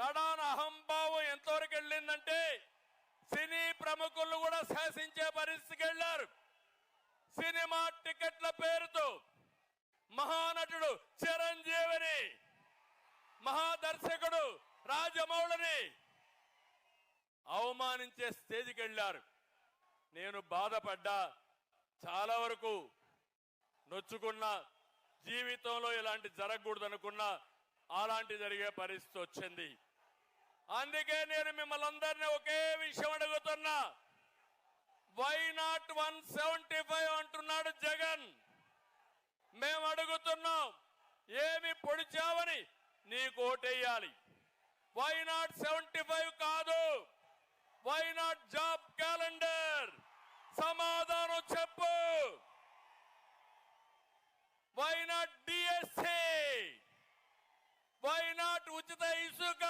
కడాన అహంభావం ఎంతవరకు వెళ్ళిందంటే సినీ ప్రముఖులు కూడా శాసించే పరిస్థితికి వెళ్లారు. సినిమా టికెట్ల పేరుతో మహానటుడు చిరంజీవిని, మహాదర్శకుడు రాజమౌళిని అవమానించే స్టేజ్కి వెళ్లారు. నేను బాధపడ్డా, చాలా వరకు నొచ్చుకున్నా. జీవితంలో ఇలాంటి జరగకూడదు అనుకున్నా, అలాంటి జరిగే పరిస్థితి వచ్చింది. అందుకే నేను మిమ్మల్ని అందరినీ ఒకే విషయం అడుగుతున్నా. వై నాట్ 175 అంటున్నాడు జగన్. మేము అడుగుతున్నాం, ఏమి పొడిచావని నీకు ఓటేయాలి. వై నాట్ 75 కాదు, వై నాట్ జాబ్ క్యాలెండర్? సమాధానం చెప్పు. Why not DSC? Why not ఉచిత ఇసుక?